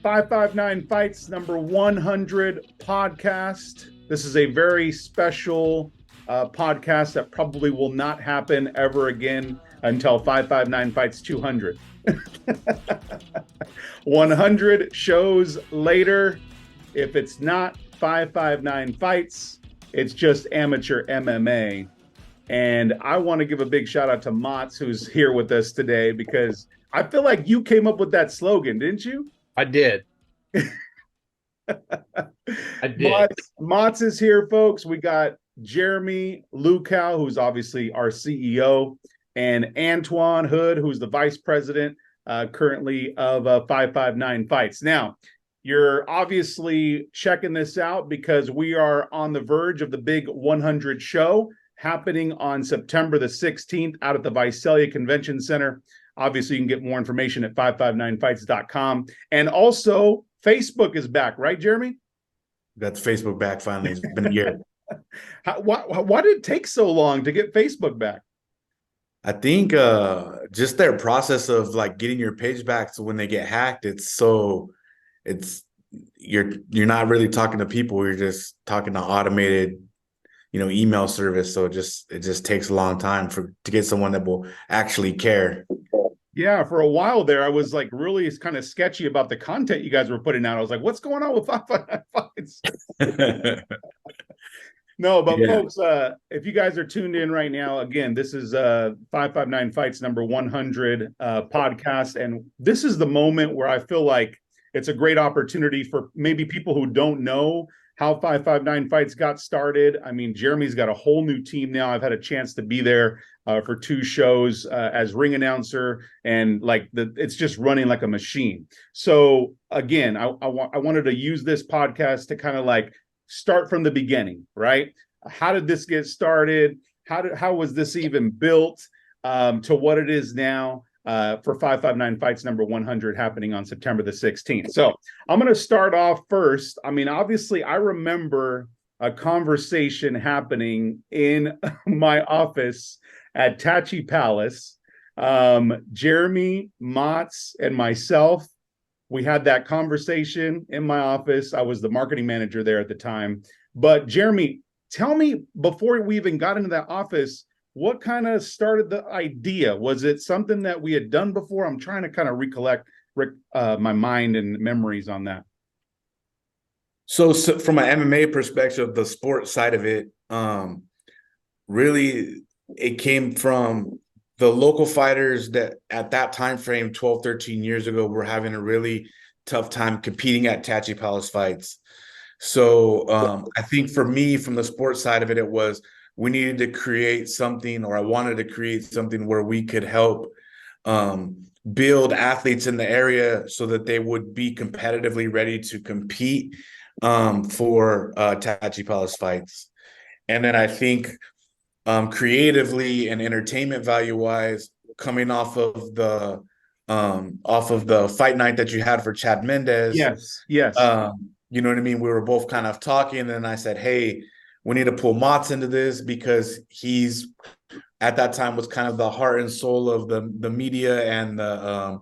559 Fights number 100 podcast. This is a very special podcast that probably will not happen ever again until 559 Fights 200. 100 shows later, if it's not 559 Fights, it's just amateur MMA. And I want to give a big shout out to Motts, who's here with us today, because I feel like you came up with that slogan, didn't you? I did. I did. Motts is here, folks. We got Jeremy Lukow, who's obviously our CEO, and Antoine Hood, who's the vice president currently of 559 Fights. Now, you're obviously checking this out because we are on the verge of the big 100 show happening on September the 16th out at the Visalia Convention Center. Obviously, you can get more information at 559fights.com. And also, Facebook is back, right, Jeremy? That's Facebook back finally. It's been a year. Why did it take so long to get Facebook back? I think just their process of like getting your page back, so when they get hacked, you're not really talking to people, you're just talking to automated email service. So it just takes a long time to get someone that will actually care. Yeah, for a while there, I was like really kind of sketchy about the content you guys were putting out. I was like, what's going on with 559 Fights? No, but yeah. Folks, if you guys are tuned in right now, again, this is 559 Fights number 100 podcast. And this is the moment where I feel like it's a great opportunity for maybe people who don't know how 559 Fights got started. I mean, Jeremy's got a whole new team now. I've had a chance to be there for 2 shows as ring announcer, and it's just running like a machine. So again, I wanted to use this podcast to kind of like start from the beginning, right? How did this get started? How was this even built to what it is now? For 559 Fights number 100 happening on September the 16th. So I'm going to start off first. I mean, obviously, I remember a conversation happening in my office at Tachi Palace. Jeremy, Motts, and myself, we had that conversation in my office. I was the marketing manager there at the time. But Jeremy, tell me, before we even got into that office, what kind of started the idea? Was it something that we had done before? I'm trying to kind of recollect my mind and memories on that. So from an MMA perspective, the sports side of it, really, it came from the local fighters that at that time frame, 12, 13 years ago, were having a really tough time competing at Tachi Palace Fights. So I think for me, from the sports side of it, it was, we needed to create something, or I wanted to create something where we could help build athletes in the area so that they would be competitively ready to compete for Tachi Palace Fights. And then I think creatively and entertainment value wise, coming off of the fight night that you had for Chad Mendes. Yes. You know what I mean? We were both kind of talking, and I said, hey, we need to pull Motts into this because he's at that time was kind of the heart and soul of the media and the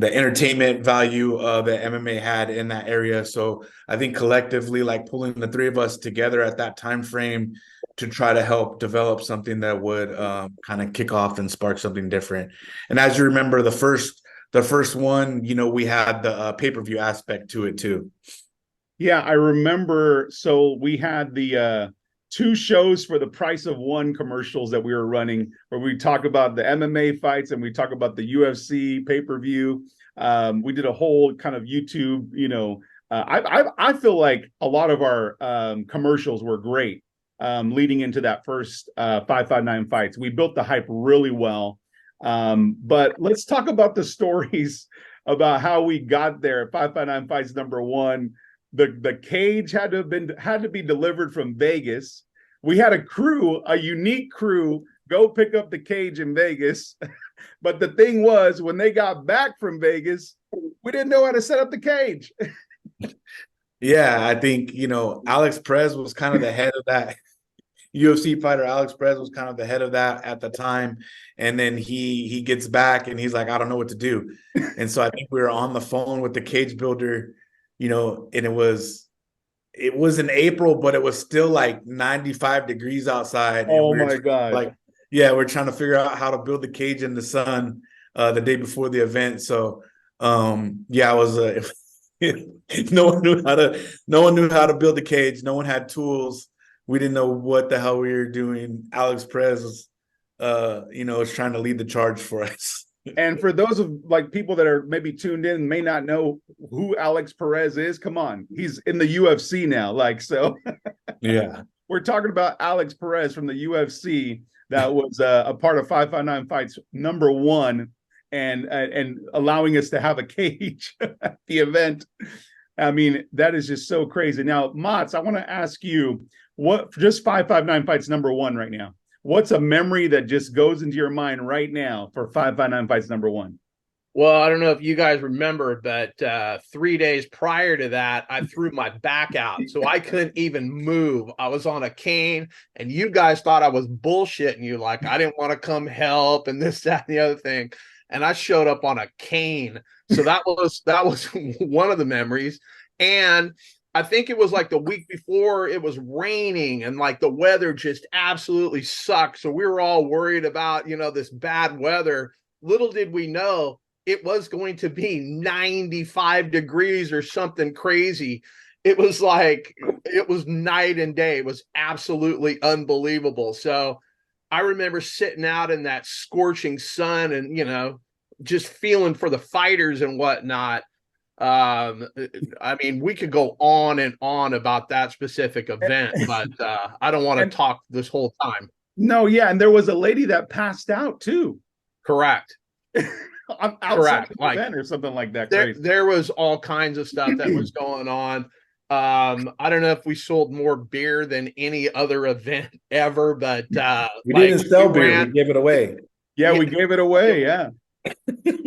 entertainment value that MMA had in that area. So I think collectively, like pulling the 3 of us together at that time frame to try to help develop something that would kind of kick off and spark something different. And as you remember, the first one, we had the pay-per-view aspect to it too. Yeah, I remember. So we had the 2 shows for the price of 1 commercials that we were running, where we talk about the MMA fights and we talk about the UFC pay-per-view. We did a whole kind of YouTube, I feel like a lot of our commercials were great leading into that first 559 Fights. We built the hype really well. But let's talk about the stories about how we got there at 559 Fights number 1. The cage had to be delivered from Vegas. We had a unique crew, go pick up the cage in Vegas. But the thing was, when they got back from Vegas, we didn't know how to set up the cage. Yeah, I think, Alex Perez was kind of the head of that. UFC fighter Alex Perez was kind of the head of that at the time. And then he gets back and he's like, I don't know what to do. And so I think we were on the phone with the cage builder, and it was in April, but it was still like 95 degrees outside. And Oh we were my God. we're trying to figure out how to build the cage in the sun the day before the event. So I was no one knew how to build the cage. No one had tools. We didn't know what the hell we were doing. Alex Perez was was trying to lead the charge for us. And for those of like people that are maybe tuned in and may not know who Alex Perez is, come on, he's in the UFC now. Like, so yeah, we're talking about Alex Perez from the UFC that was a part of 559 Fights #1 and allowing us to have a cage at the event. I mean, that is just so crazy. Now, Mats, I want to ask you, what just 559 Fights #1 right now? What's a memory that just goes into your mind right now for 559 Fights #1? Well, I don't know if you guys remember, but 3 days prior to that, I threw my back out. So I couldn't even move. I was on a cane, and you guys thought I was bullshitting you. Like, I didn't want to come help and this, that, and the other thing. And I showed up on a cane. So that was one of the memories. And I think it was like the week before, it was raining and like the weather just absolutely sucked. So we were all worried about, this bad weather. Little did we know it was going to be 95 degrees or something crazy. It was night and day. It was absolutely unbelievable. So I remember sitting out in that scorching sun and, just feeling for the fighters and whatnot. I mean, we could go on and on about that specific event, but I don't want to talk this whole time. No, yeah, and there was a lady that passed out too. Correct. Outside the event or something like that. There was all kinds of stuff that was going on. I don't know if we sold more beer than any other event ever, but we didn't sell beer, we gave it away. Yeah, we gave it away. Yeah.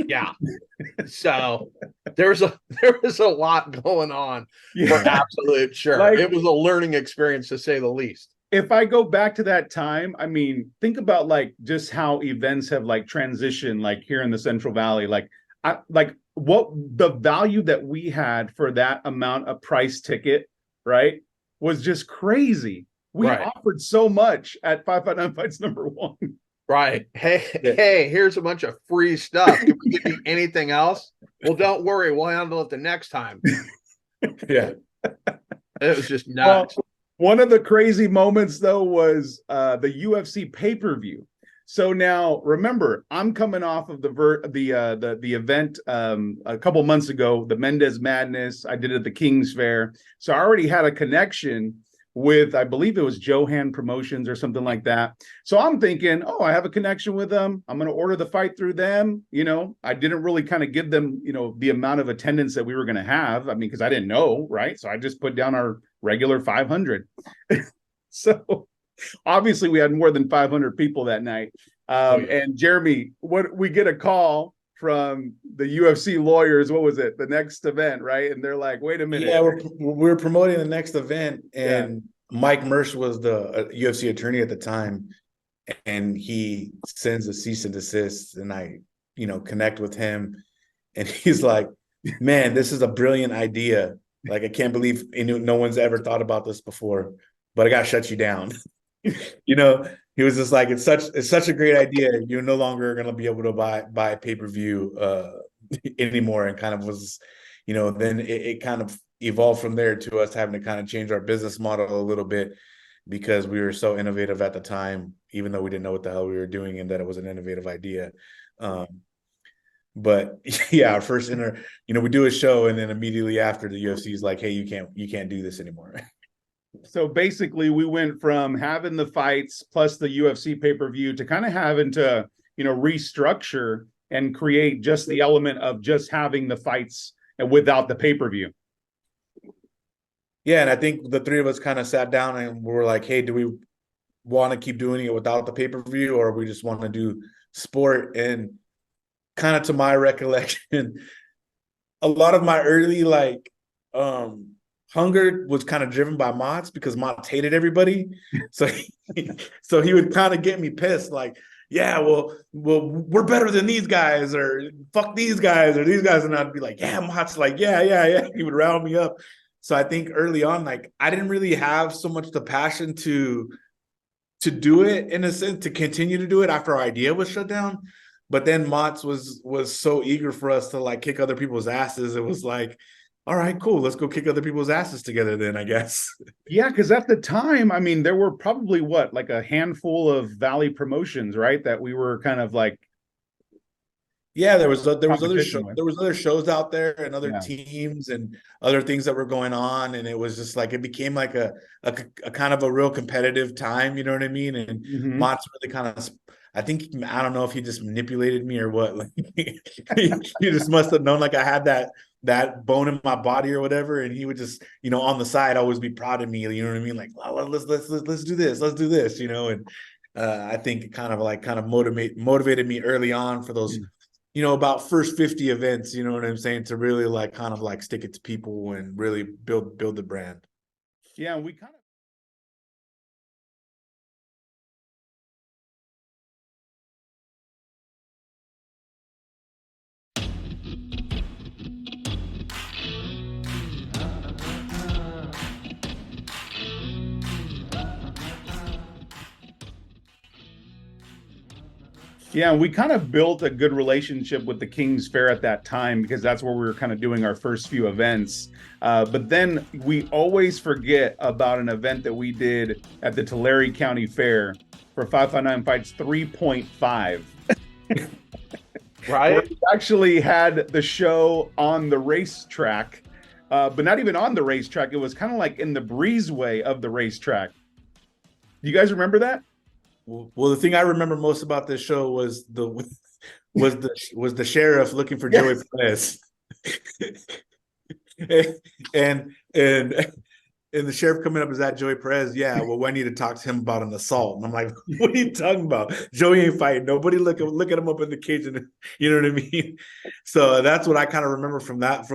Yeah. So there was a lot going on for absolute sure. Like, it was a learning experience to say the least. If I go back to that time, I mean, think about like just how events have like transitioned, like here in the Central Valley, like what the value that we had for that amount of price ticket, right, was just crazy. We offered so much at 559 Fights #1. Right. Hey, here's a bunch of free stuff. Can we give you anything else? Well, don't worry. We'll handle it the next time. Yeah. It was just nuts. Well, one of the crazy moments, though, was the UFC pay-per-view. So now, remember, I'm coming off of the event a couple months ago, the Mendez Madness. I did it at the King's Fair. So I already had a connection with, I believe it was Johan Promotions or something like that. So I'm thinking, I have a connection with them. I'm going to order the fight through them. I didn't really kind of give them, the amount of attendance that we were going to have. I mean, because I didn't know, right? So I just put down our regular 500. So obviously we had more than 500 people that night. And Jeremy, we get a call from the UFC lawyers. What was it? The next event, right? And they're like, wait a minute. Yeah, we're promoting the next event. And Mike Mersch was the UFC attorney at the time. And he sends a cease and desist. And I, connect with him. And he's like, man, this is a brilliant idea. Like, I can't believe no one's ever thought about this before, but I got to shut you down. He was just like, it's such a great idea. You're no longer going to be able to buy pay-per-view anymore. And kind of was, then it kind of evolved from there to us having to kind of change our business model a little bit because we were so innovative at the time, even though we didn't know what the hell we were doing and that it was an innovative idea. But yeah, our first we do a show and then immediately after the UFC is like, hey, you can't do this anymore. So basically we went from having the fights plus the UFC pay-per-view to kind of having to, restructure and create just the element of just having the fights without the pay-per-view. Yeah. And I think the three of us kind of sat down and we were like, hey, do we want to keep doing it without the pay-per-view or we just want to do sport? And kind of to my recollection, a lot of my early Hunger was kind of driven by Mott's because Mott's hated everybody. So so he would kind of get me pissed, like, yeah, well, we're better than these guys, or fuck these guys, or these guys. And I'd be like, yeah, Mott's like, yeah. He would round me up. So I think early on, like, I didn't really have so much the passion to do it, in a sense, to continue to do it after our idea was shut down. But then Mott's was so eager for us to like kick other people's asses. It was like, all right, cool, let's go kick other people's asses together then, I guess. Yeah, because at the time, I mean, there were probably what, like a handful of Valley promotions, right? That we were kind of like, yeah, there was other competition with. there was other shows out there and other Yeah. teams and other things that were going on, and it was just like it became like a kind of a real competitive time, you know what I mean? And Mhm. Mott's really kind of, I think, I don't know if he just manipulated me or what. Like he just must have known like I had that bone in my body or whatever, and he would just, you know, on the side always be proud of me, you know what I mean? Like, well, let's do this, you know. And I think it kind of motivated me early on for those, you know, about first 50 events, you know what I'm saying, to really like kind of like stick it to people and really build the brand. Yeah, we kind of. Yeah, we kind of built a good relationship with the King's Fair at that time because that's where we were kind of doing our first few events. But then we always forget about an event that we did at the Tulare County Fair for 559 Fights 3.5. Right? We actually had the show on the racetrack, but not even on the racetrack. It was kind of like in the breezeway of the racetrack. Do you guys remember that? Well, the thing I remember most about this show was the sheriff looking for Joey Perez, and the sheriff coming up is that Joey Perez. Yeah, well, I need to talk to him about an assault. And I'm like, what are you talking about? Joey ain't fighting. Nobody look at him up in the cage, and you know what I mean. So that's what I kind of remember from that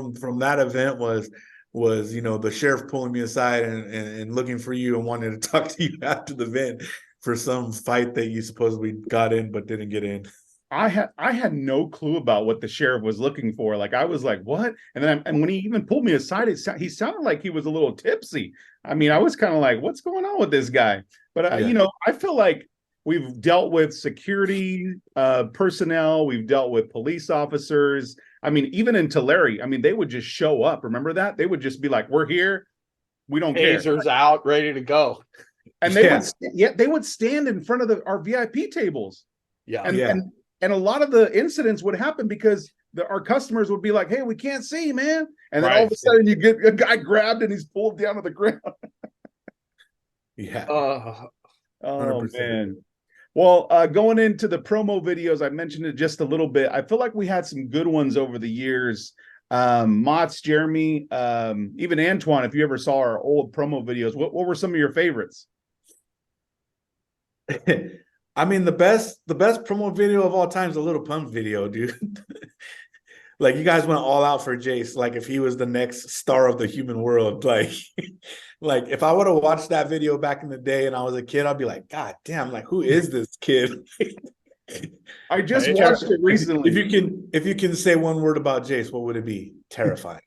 event was, you know, the sheriff pulling me aside and looking for you and wanting to talk to you after the event for some fight that you supposedly got in but didn't get in. I had no clue about what the sheriff was looking for. Like I was like, what? And then and when he even pulled me aside, he sounded like he was a little tipsy. I mean, I was kind of like, what's going on with this guy? But Yeah. you know, I feel like we've dealt with security personnel, we've dealt with police officers. I mean, even in Tulare, I mean, they would just show up. Remember that? They would just be like, we're here, we don't care. Tasers out, ready to go. And they would stand in front of our VIP tables. Yeah. And a lot of the incidents would happen because our customers would be like, hey, we can't see, man. And then all of a sudden you get a guy grabbed and he's pulled down to the ground. Yeah. Oh 100%. man. Well, going into the promo videos, I mentioned it just a little bit. I feel like we had some good ones over the years. Mott's, Jeremy, even Antoine, if you ever saw our old promo videos, what were some of your favorites? I mean, the best promo video of all time is the Little Pump video, dude. Like, you guys went all out for Jace, like if he was the next star of the human world. Like if I would have watched that video back in the day and I was a kid, I'd be like, God damn, like, who is this kid? I just watched it recently. If you can say one word about Jace, what would it be? Terrifying.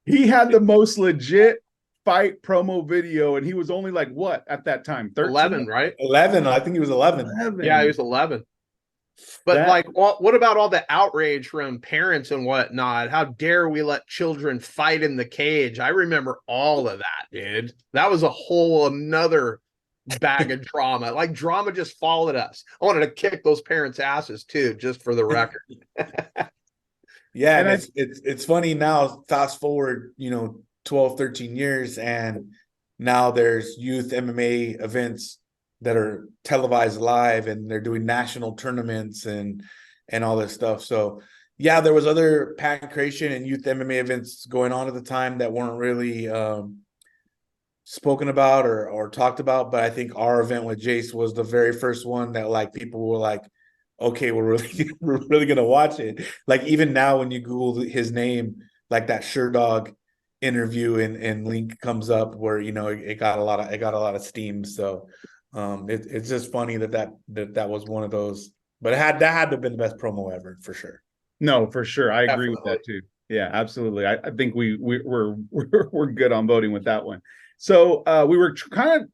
He had the most legit fight promo video, and he was only like what at that time? 13? 11, right? 11. I think he was 11. 11. Yeah, he was 11. But like, what about all the outrage from parents and whatnot? How dare we let children fight in the cage? I remember all of that, dude. That was a whole another bag of drama. Like, drama just followed us. I wanted to kick those parents' asses too, just for the record. Yeah, and it's funny now, fast forward, you know, 12, 13 years, and now there's youth MMA events that are televised live, and they're doing national tournaments and all this stuff. So yeah, there was other patent creation and youth MMA events going on at the time that weren't really spoken about or talked about. But I think our event with Jace was the very first one that like people were like, okay, we're really gonna watch it. Like, even now when you Google his name, like that Sherdog interview and link comes up where it got a lot of steam. So it's just funny that was one of those, but that had to have been the best promo ever for sure. No, for sure. I agree with Definitely. that too. Yeah, absolutely. I think we're good on voting with that one. So we were kind of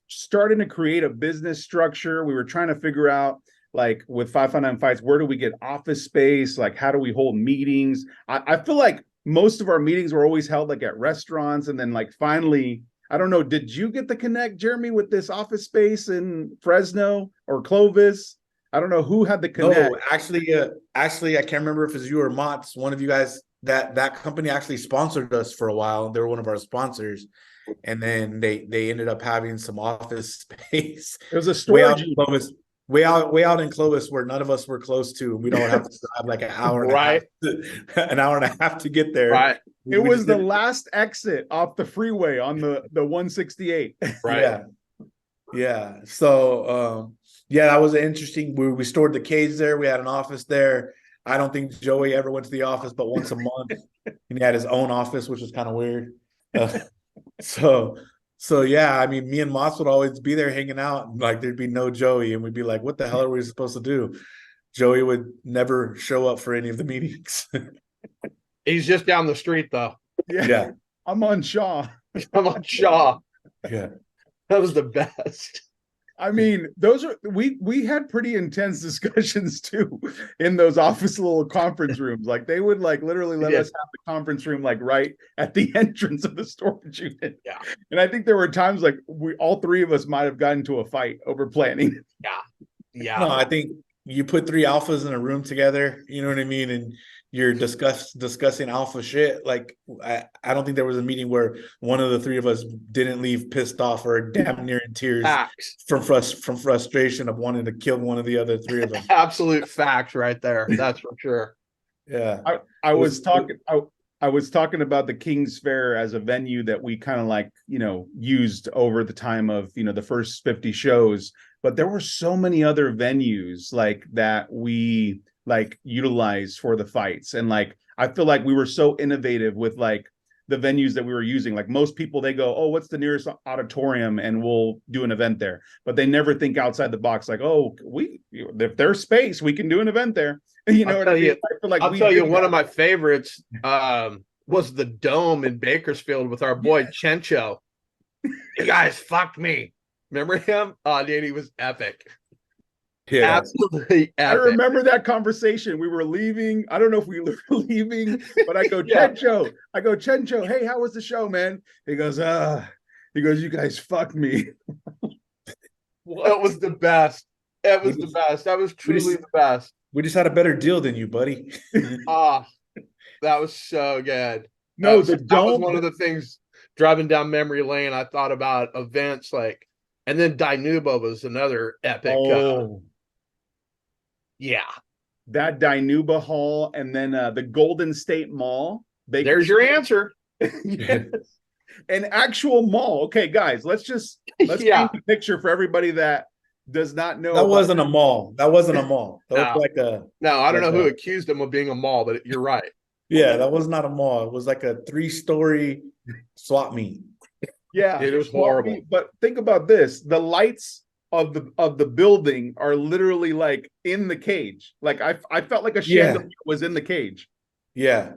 starting to create a business structure. We were trying to figure out, like, with 559 Fights, where do we get office space? Like, how do we hold meetings? I feel like most of our meetings were always held like at restaurants, and then like finally, I don't know, did you get the connect, Jeremy, with this office space in Fresno or Clovis? I don't know who had the connect. No, actually, I can't remember if it was you or Mott's. One of you guys, that company actually sponsored us for a while. They were one of our sponsors, and then they ended up having some office space. It was a way out storage in Clovis, way out in Clovis, where none of us were close to. We don't have to drive like an hour and Right. an hour and a half to get there. Right. It We was just the didn't- last exit off the freeway on the 168. Right. Yeah. So yeah, that was interesting. We stored the cage there. We had an office there. I don't think Joey ever went to the office, but once a month, and he had his own office, which was kind of weird. So yeah, I mean, me and Moss would always be there hanging out, and like there'd be no Joey, and we'd be like, "What the hell are we supposed to do?" Joey would never show up for any of the meetings. He's just down the street though. Yeah, I'm on Shaw. I'm on Shaw. yeah. That was the best. I mean, we had pretty intense discussions too in those office little conference rooms. Like, they would like literally let us have the conference room like right at the entrance of the storage unit. Yeah. And I think there were times like all three of us might have gotten into a fight over planning. Yeah. No, I think you put three alphas in a room together, you know what I mean, and you're discussing alpha shit. Like, I don't think there was a meeting where one of the three of us didn't leave pissed off or damn near in tears Facts. from frustration of wanting to kill one of the other three of them. Absolute facts right there. That's for sure. Yeah. I was talking about the King's Fair as a venue that we kind of like, used over the time of, the first 50 shows, but there were so many other venues like that we like utilize for the fights. And like, I feel like we were so innovative with like the venues that we were using. Like, most people, they go, "Oh, what's the nearest auditorium?" and we'll do an event there, but they never think outside the box. Like, "Oh, if there's space, we can do an event there." You know what I mean? I feel like I'll tell you, one of my favorites was the Dome in Bakersfield with our boy Chencho. You guys fucked me. Remember him? Oh, dude, he was epic. Yeah. Absolutely epic. I remember that conversation. We were leaving. I don't know if we were leaving, but I go, Yeah. Chencho, hey, how was the show, man? He goes, you guys fucked me. That was the best. That was the best. That was truly the best. We just had a better deal than you, buddy. Ah, that was so good. No, that was one of the things driving down memory lane. I thought about events like, and then Dinuba was another epic. Yeah. That Dinuba Hall, and then the Golden State Mall. There's your answer. Yes. An actual mall. Okay, guys, let's paint the picture for everybody that does not know. That wasn't a mall. That wasn't a mall. That was like a No, I don't know who accused him of being a mall, but you're right. yeah, that was not a mall. It was like a 3-story swap meet. Yeah, It was horrible. But think about this: the lights of the building are literally like in the cage. Like, I felt like a chandelier was in the cage. Yeah.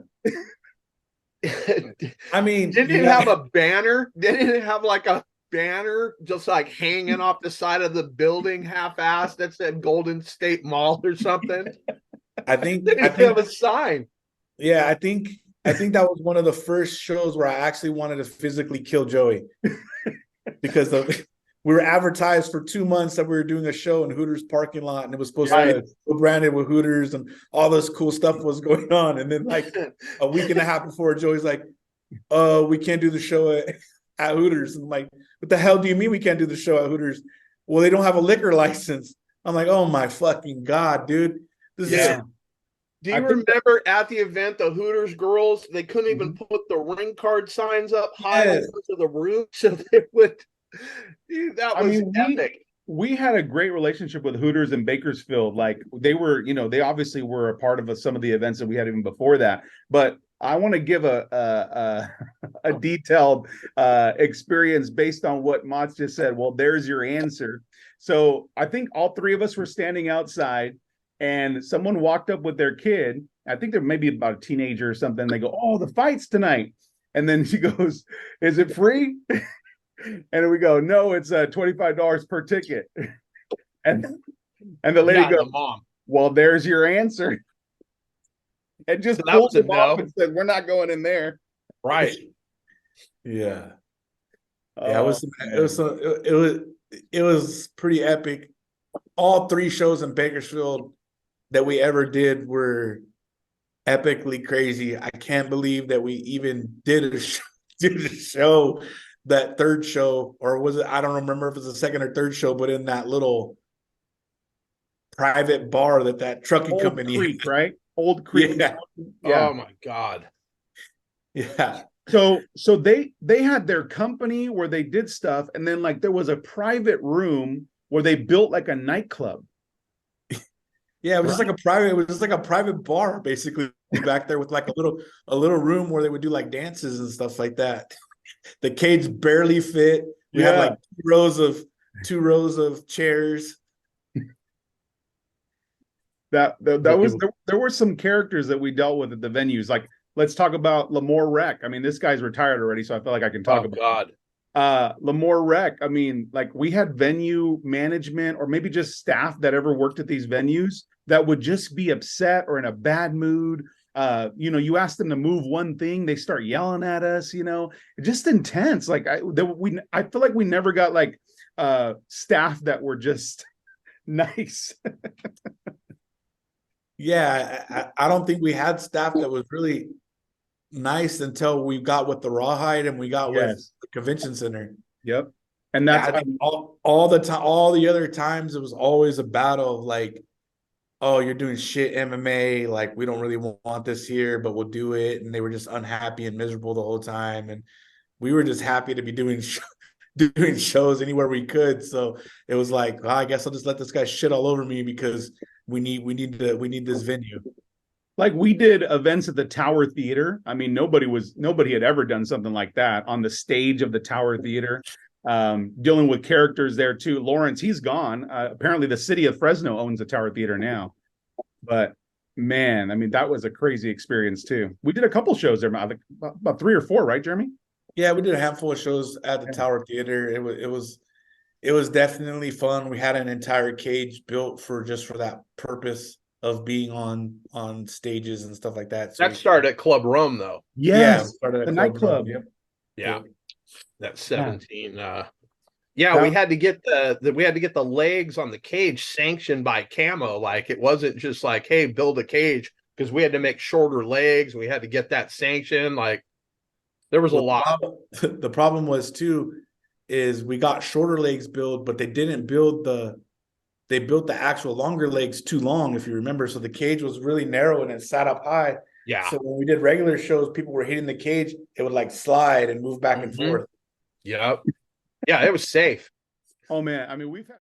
I mean, Didn't it have a banner? Didn't it have like a banner just like hanging off the side of the building half-assed that said Golden State Mall or something? I think Didn't it have a sign? yeah, I think that was one of the first shows where I actually wanted to physically kill Joey because we were advertised for 2 months that we were doing a show in Hooters parking lot, and it was supposed to be branded with Hooters, and all this cool stuff was going on. And then like a week and a half before, Joey's like, we can't do the show at Hooters. And I'm like, what the hell do you mean we can't do the show at Hooters? Well, they don't have a liquor license. I'm like, oh my fucking God, dude. This is Do you remember at the event, the Hooters girls, they couldn't even put the ring card signs up high to the roof so they would. Dude, that was epic. We had a great relationship with Hooters in Bakersfield. Like, they were, they obviously were a part of some of the events that we had even before that. But I want to give a detailed experience based on what Mott's just said. Well, there's your answer. So I think all three of us were standing outside, and someone walked up with their kid. I think they're maybe about a teenager or something. They go, "Oh, the fight's tonight," and then she goes, "Is it free?" And we go, "No, it's $25 per ticket." And the lady goes, the mom. "Well, there's your answer." And just So that pulled was a him off no. and said, "We're not going in there." Right. Yeah. Oh, Yeah, it was pretty epic. All three shows in Bakersfield that we ever did were epically crazy. I can't believe that we even did a show, that third show, or was it? I don't remember if it was the second or third show, but in that little private bar that trucking Old company, Creek, right? Old Creek. Yeah. Yeah. Oh my God. Yeah. So they had their company where they did stuff, and then like there was a private room where they built like a nightclub. Yeah, it was just like a private bar basically back there with like a little room where they would do like dances and stuff like that. The cage barely fit. We had like two rows of chairs. That was there were some characters that we dealt with at the venues. Like, let's talk about Lamore Rec. I mean, this guy's retired already, so I feel like I can talk about God. Lamore Rec. I mean, like, we had venue management or maybe just staff that ever worked at these venues that would just be upset or in a bad mood. You ask them to move one thing, they start yelling at us, just intense. Like I feel like we never got like staff that were just nice. Yeah, I don't think we had staff that was really nice until we got with the Rawhide and we got with the convention center. Yep. And that's I think all the time, all the other times it was always a battle of like, oh, you're doing shit MMA, like we don't really want this here, but we'll do it. And they were just unhappy and miserable the whole time. And we were just happy to be doing shows anywhere we could. So it was like, I guess I'll just let this guy shit all over me because we need this venue. Like, we did events at the Tower Theater. I mean, nobody had ever done something like that on the stage of the Tower Theater. Dealing with characters there too. Lawrence, he's gone. Apparently the city of Fresno owns the Tower Theater now. But man, I mean, that was a crazy experience too. We did a couple shows there, about 3 or 4, right, Jeremy? Yeah, we did a handful of shows at the Tower Theater. It was definitely fun. We had an entire cage built for that purpose of being on stages and stuff like that. So that started at Club Rome, though. Yes, the nightclub. Yep. Yeah, that's 17. We had to get the legs on the cage sanctioned by Camo. Like, it wasn't just like, hey, build a cage, because we had to make shorter legs. We had to get that sanctioned. Like, there was a lot. The problem was too, is we got shorter legs built, but they didn't build they built the actual longer legs too long, if you remember. So the cage was really narrow and it sat up high. Yeah. So when we did regular shows, people were hitting the cage, it would like slide and move back and forth. Yep. Yeah, it was safe. Oh man, I mean, we've had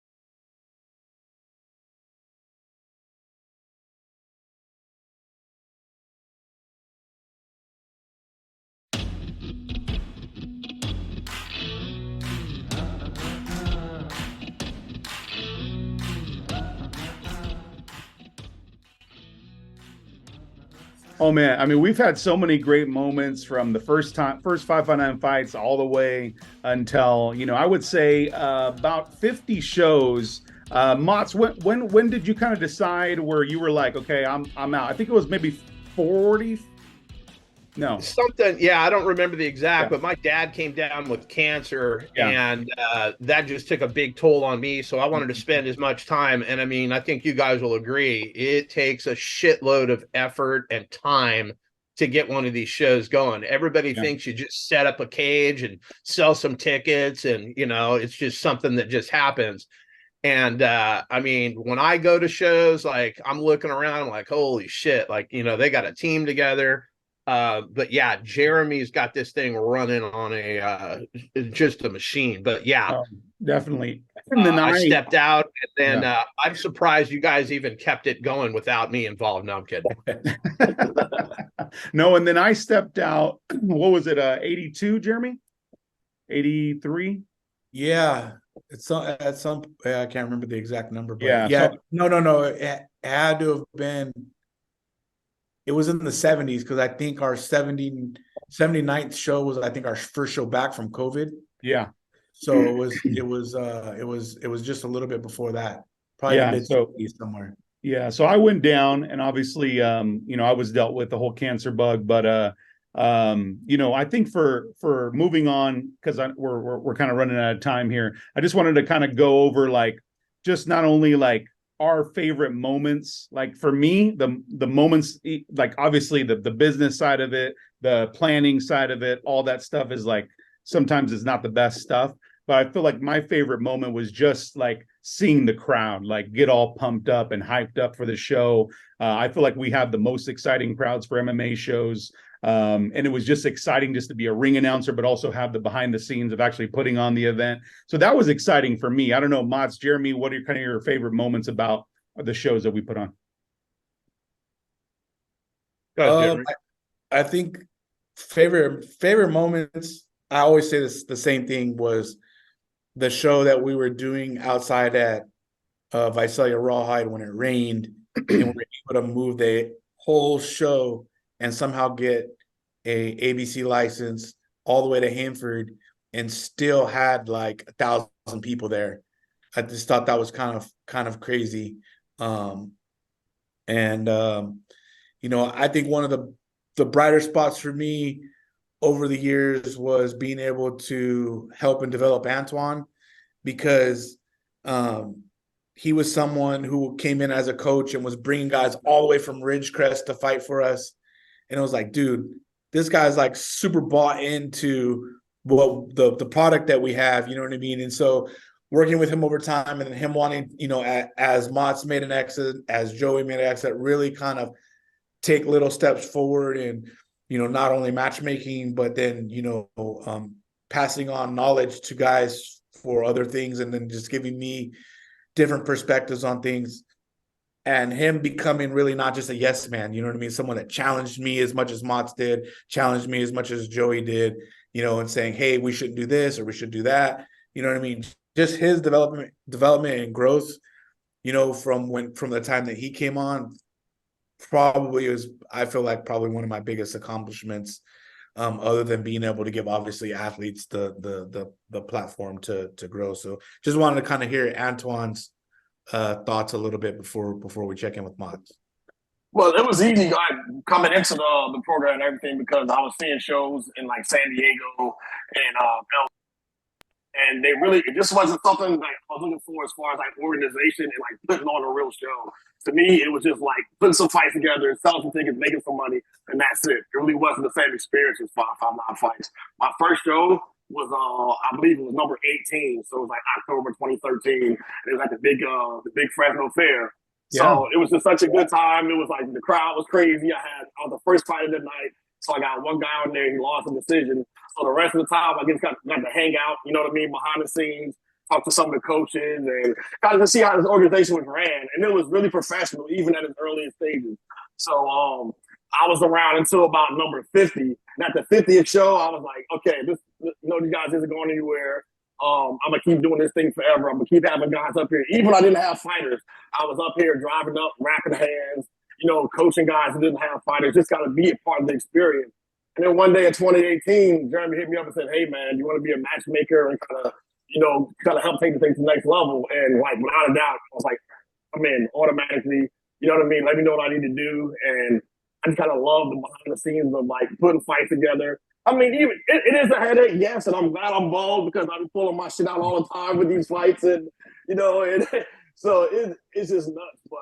Oh man, I mean, we've had so many great moments from the first 559 fights all the way until, I would say about 50 shows. Motts, when did you kind of decide where you were like, okay, I'm out? I think it was maybe 40. No, something. Yeah, I don't remember the exact, but my dad came down with cancer, and that just took a big toll on me. So I wanted to spend as much time. And I mean, I think you guys will agree, it takes a shitload of effort and time to get one of these shows going. Everybody thinks you just set up a cage and sell some tickets, and it's just something that just happens. And I mean, when I go to shows, like, I'm looking around, I'm like, holy shit, like, they got a team together. But yeah, Jeremy's got this thing running on just a machine. But yeah, definitely. And then I stepped out, and then I'm surprised you guys even kept it going without me involved. No, I'm kidding. No, and then I stepped out. What was it? 82, Jeremy? 83? Yeah, it's at some. I can't remember the exact number, but Yeah, yeah, so, no. It had to have been. It was in the 70s because I think our 79th show was, I think, our first show back from COVID. yeah. So it was just a little bit before that, probably Yeah, the mid so 60s somewhere. yeah, so I went down, and obviously, you know, I was dealt with the whole cancer bug, but you know, I think for moving on, because we're kind of running out of time here. I just wanted to kind of go over like just not only like our favorite moments, like for me, the moments, like obviously the business side of it, the planning side of it, all that stuff is like sometimes it's not the best stuff. But I feel like my favorite moment was just like seeing the crowd like get all pumped up and hyped up for the show. I feel like we have the most exciting crowds for MMA shows. And it was just exciting just to be a ring announcer, but also have the behind the scenes of actually putting on the event. So that was exciting for me. I don't know, Mott's, Jeremy, what are kind of your favorite moments about the shows that we put on? I think favorite moments. I always say this, the same thing was the show that we were doing outside at Visalia Rawhide when it rained, and we were able to move the whole show and somehow get a ABC license all the way to Hanford and still had like 1,000 people there. I just thought that was kind of crazy. You know, I think one of the brighter spots for me over the years was being able to help and develop Antoine, because he was someone who came in as a coach and was bringing guys all the way from Ridgecrest to fight for us. And it was like, dude, this guy's like super bought into what the product that we have, you know what I mean? And so working with him over time, and then him wanting, you know, as Mott's made an exit, as Joey made an exit, really kind of take little steps forward, and, you know, not only matchmaking, but then, you know, passing on knowledge to guys for other things, and then just giving me different perspectives on things, and him becoming really not just a yes man, you know what I mean? Someone that challenged me as much as Mott's did, challenged me as much as Joey did, you know, and saying, hey, we shouldn't do this or we should do that. You know what I mean? Just his development and growth, you know, from the time that he came on, probably was, I feel like, probably one of my biggest accomplishments, other than being able to give obviously athletes the platform to grow. So just wanted to kind of hear Antoine's thoughts a little bit before we check in with Mott. Well, it was easy coming into the program and everything, because I was seeing shows in like San Diego and and they really, it just wasn't something like I was looking for as far as like organization and like putting on a real show. To me, it was just like putting some fights together, selling some tickets, making some money, and that's it. It really wasn't the same experience as 559 fights. My first show was I believe it was number 18, so it was like October 2013. It was at the big Fresno Fair. So it was just such a good time. It was like the crowd was crazy. I was the first fight of the night. So I got one guy on there, he lost a decision. So the rest of the time I just got to hang out, you know what I mean, behind the scenes, talk to some of the coaches, and kind of see how this organization was ran. And it was really professional, even at its earliest stages. So I was around until about number 50. And at the 50th show, I was like, okay, this, you know, these guys isn't going anywhere. I'm going to keep doing this thing forever. I'm going to keep having guys up here. Even when I didn't have fighters, I was up here driving up, wrapping hands, you know, coaching guys who didn't have fighters. Just got to be a part of the experience. And then one day in 2018, Jeremy hit me up and said, hey, man, you want to be a matchmaker and kind of, you know, kind of help take the thing to the next level? And like, without a doubt, I was like, I'm in automatically, you know what I mean? Let me know what I need to do. And I just kind of love the behind the scenes of like putting fights together. I mean, even it is a headache, yes, and I'm glad I'm bald because I'm pulling my shit out all the time with these fights, and you know, and so it's just nuts. But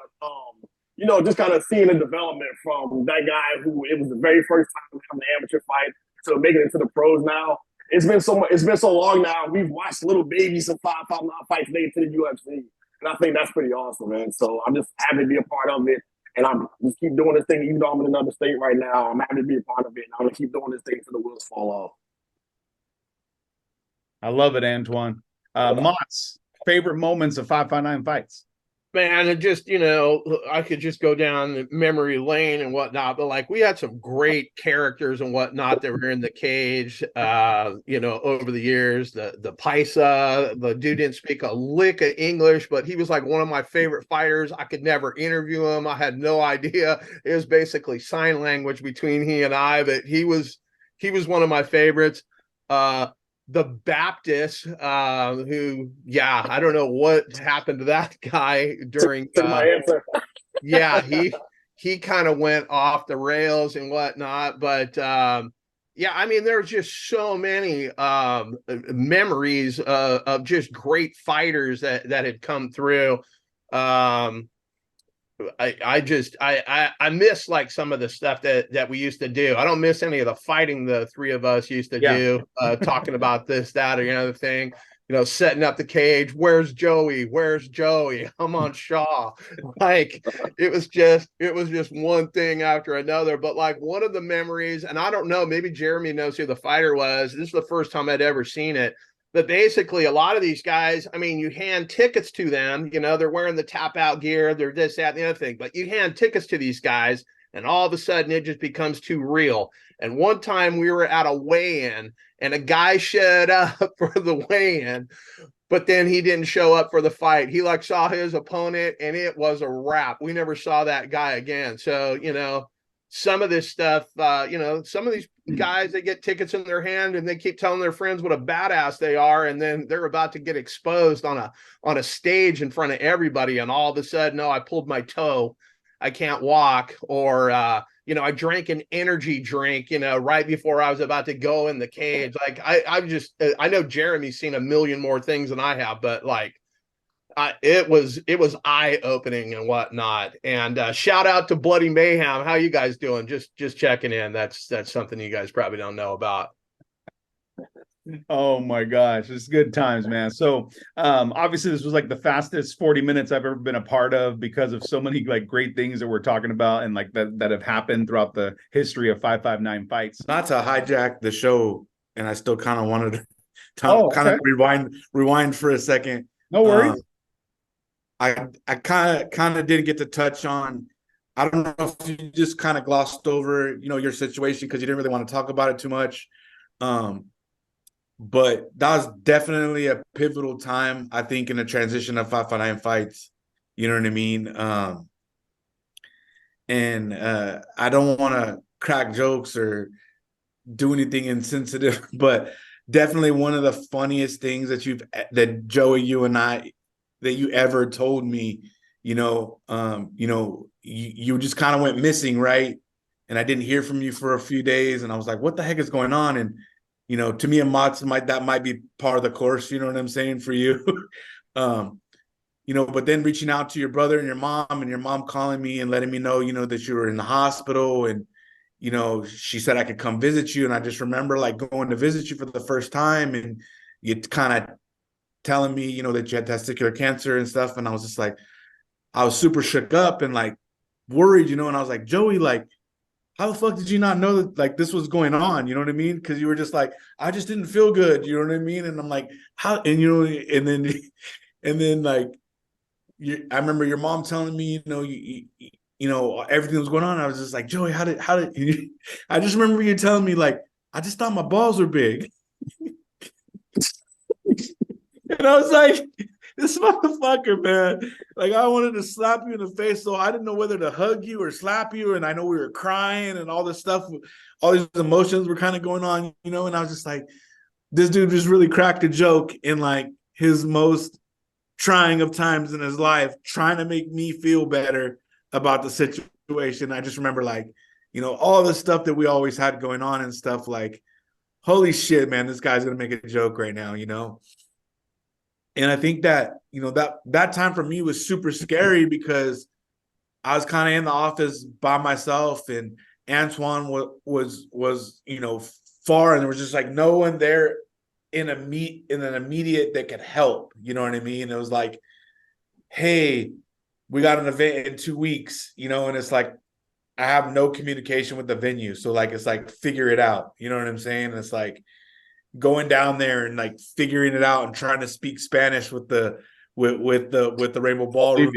you know, just kind of seeing the development from that guy who it was the very first time having an amateur fight to making it to the pros now. It's been so long now. We've watched little babies and 559 fights made to the UFC, and I think that's pretty awesome, man. So I'm just happy to be a part of it. And I'm just keep doing this thing, even though I'm in another state right now. I'm happy to be a part of it. And I'm going to keep doing this thing until the wheels fall off. I love it, Antoine. Mott's, favorite moments of 559 fights? Man, it just, I could just go down memory lane and whatnot, but like we had some great characters and whatnot that were in the cage, over the years. The Paisa, the dude didn't speak a lick of English, but he was like one of my favorite fighters. I could never interview him. I had no idea. It was basically sign language between he and I, but he was one of my favorites. The Baptist, who, I don't know what happened to that guy during. My answer. He kind of went off the rails and whatnot, but there's just so many memories of just great fighters that had come through. I miss like some of the stuff that we used to do. I don't miss any of the fighting the three of us used to do, talking about this, that, or another thing, setting up the cage. Where's Joey? I'm on Shaw. Like it was just one thing after another. But like one of the memories, and I don't know, maybe Jeremy knows who the fighter was. This is the first time I'd ever seen it. But basically, a lot of these guys, I mean, you hand tickets to them, they're wearing the tap out gear, they're this, that, and the other thing. But you hand tickets to these guys, and all of a sudden it just becomes too real. And one time we were at a weigh-in, and a guy showed up for the weigh-in, but then he didn't show up for the fight. He like saw his opponent, and it was a wrap. We never saw that guy again. So, some of this stuff, some of these guys, they get tickets in their hand and they keep telling their friends what a badass they are, and then they're about to get exposed on a stage in front of everybody, and all of a sudden, I pulled my toe, I can't walk, or I drank an energy drink, right before I was about to go in the cage. Like I know Jeremy's seen a million more things than I have, but like it was eye-opening and whatnot. And shout out to Bloody Mayhem. How you guys doing? Just checking in. That's something you guys probably don't know about. Oh my gosh, it's good times, man. So obviously this was like the fastest 40 minutes I've ever been a part of, because of so many like great things that we're talking about and like that have happened throughout the history of 559 fights. Not to hijack the show, and I still kind of wanted to kind of rewind for a second. No worries. I kind of didn't get to touch on. I don't know if you just kind of glossed over, your situation because you didn't really want to talk about it too much. But that was definitely a pivotal time, I think, in the transition of 559 fights. You know what I mean? And I don't want to crack jokes or do anything insensitive, but definitely one of the funniest things that Joey, you and I, that you ever told me, you just kind of went missing, right? And I didn't hear from you for a few days, and I was like, what the heck is going on? And to me and Mott's that might be part of the course, you know what I'm saying, for you. But then reaching out to your brother and your mom calling me and letting me know, that you were in the hospital, and she said I could come visit you. And I just remember like going to visit you for the first time, and you kind of telling me, that you had testicular cancer and stuff. And I was just like, I was super shook up and like worried, and I was like, Joey, like, how the fuck did you not know that like this was going on? You know what I mean? Because you were just like, I just didn't feel good. You know what I mean? And I'm like, how? And and then like, I remember your mom telling me, everything was going on. I was just like, Joey, how did I just remember you telling me like, I just thought my balls were big. And I was like, this motherfucker, man. Like, I wanted to slap you in the face, so I didn't know whether to hug you or slap you. And I know we were crying and all this stuff, all these emotions were kind of going on, and I was just like, this dude just really cracked a joke in like his most trying of times in his life, trying to make me feel better about the situation. I just remember like, all the stuff that we always had going on and stuff, like, holy shit, man, this guy's going to make a joke right now, And I think that, that time for me was super scary because I was kind of in the office by myself, and Antoine was far, and there was just like no one there in an immediate that could help. You know what I mean? It was like, hey, we got an event in 2 weeks, and it's like, I have no communication with the venue. So like, it's like, figure it out. You know what I'm saying? And it's like, going down there and like figuring it out and trying to speak Spanish with the Rainbow Ballroom,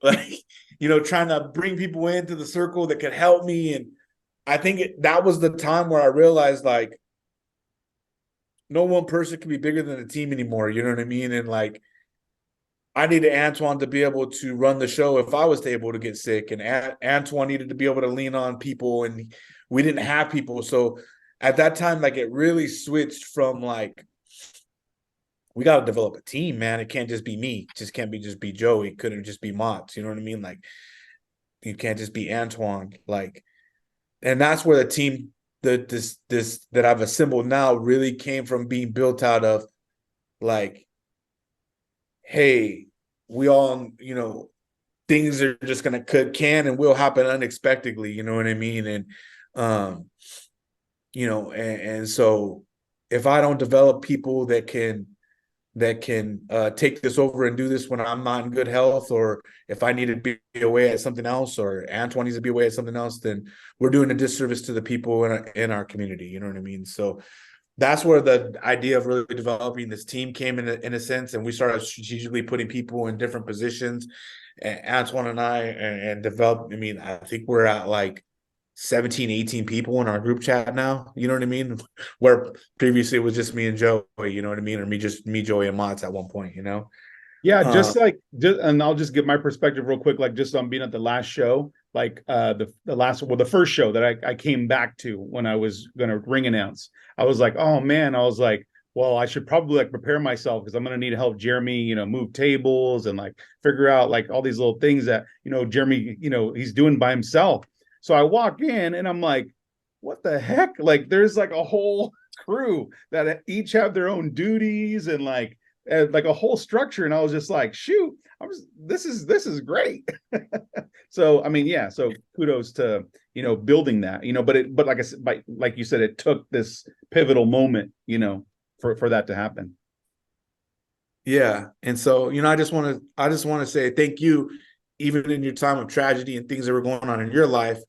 like, you know, trying to bring people into the circle that could help me. And I think that was the time where I realized, like, no one person can be bigger than a team anymore. You know what I mean? And like, I needed Antoine to be able to run the show if I was able to get sick, and Antoine needed to be able to lean on people, and we didn't have people. So at that time, like, it really switched from like, we got to develop a team, man. It can't just be me. It just can't be just be Joey. It couldn't just be Mott's. You know what I mean? Like, you can't just be Antoine. Like, and that's where the team this that I've assembled now really came from, being built out of like, hey, we all, you know, things are just gonna can and will happen unexpectedly. You know what I mean? And you know, and so if I don't develop people that can take this over and do this when I'm not in good health, or if I need to be away at something else, or Antoine needs to be away at something else, then we're doing a disservice to the people in our community. You know what I mean? So that's where the idea of really developing this team came in a sense, and we started strategically putting people in different positions. And Antoine and I and develop. I mean, I think we're at like 17, 18 people in our group chat now. You know what I mean? Where previously it was just me and Joey, you know what I mean? Or me, Joey, and Mott's at one point, you know? Yeah, and I'll just give my perspective real quick, like just on being at the last show, like the first show that I came back to when I was gonna ring announce. I was like, oh man, I was like, well, I should probably like prepare myself because I'm gonna need to help Jeremy, you know, move tables and like figure out like all these little things that, you know, Jeremy, you know, he's doing by himself. So I walk in and I'm like, what the heck? Like there's like a whole crew that each have their own duties and like a whole structure. And I was just like, shoot, this is great. So I mean, yeah, so kudos to, you know, building that, you know, but like I said, like you said, it took this pivotal moment, you know, for that to happen. Yeah. And so, you know, I just want to say thank you. Even in your time of tragedy and things that were going on in your life,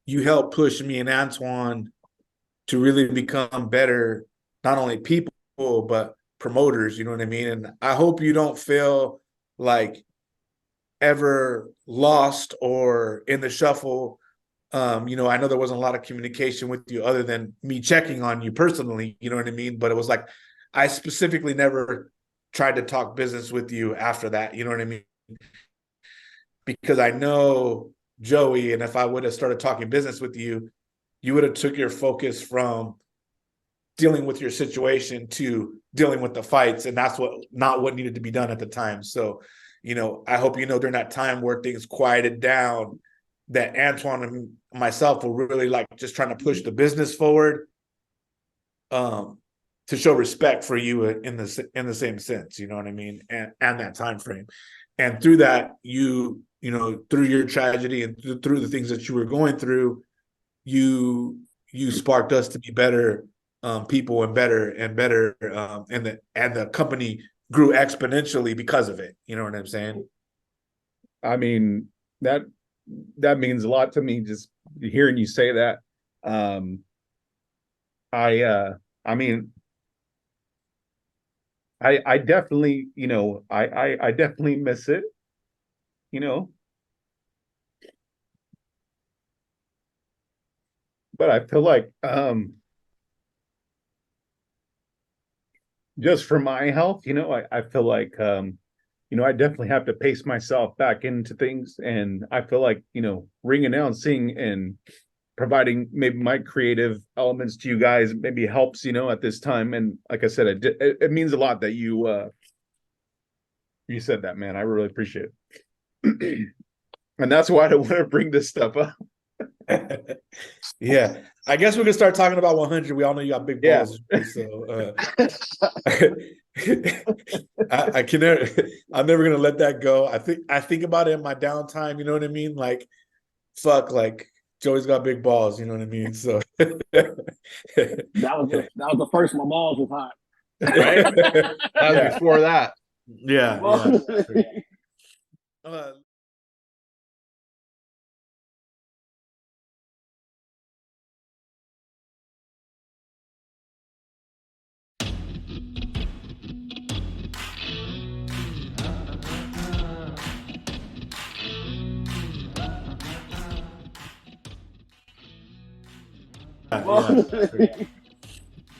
you helped push me and Antoine to really become better, not only people, but promoters, you know what I mean? And I hope you don't feel like ever lost or in the shuffle. You know, I know there wasn't a lot of communication with you other than me checking on you personally, you know what I mean? But it was like, I specifically never tried to talk business with you after that, you know what I mean? Because I know Joey, and if I would have started talking business with you, you would have took your focus from dealing with your situation to dealing with the fights, and that's not what needed to be done at the time. So, you know, I hope you know during that time where things quieted down, that Antoine and myself were really like just trying to push the business forward, to show respect for you in the same sense, you know what I mean, and that time frame. And through that, you know, through your tragedy and through the things that you were going through, you sparked us to be better people and better, and the company grew exponentially because of it. You know what I'm saying? I mean, that means a lot to me just hearing you say that. I mean, I definitely, you know, I definitely miss it, you know, but I feel like just for my health, you know, I feel like you know, I definitely have to pace myself back into things. And I feel like, you know, ring announcing and providing maybe my creative elements to you guys maybe helps, you know, at this time. And like I said, it means a lot that you said that, man. I really appreciate it. And that's why I don't want to bring this stuff up. Yeah, I guess we can start talking about 100. We all know you got big balls, yeah. So I can never. I'm never gonna let that go. I think about it in my downtime. You know what I mean? Like, fuck, like Joey's got big balls. You know what I mean? So that was the first my balls was hot. Right? That was before that. Yeah.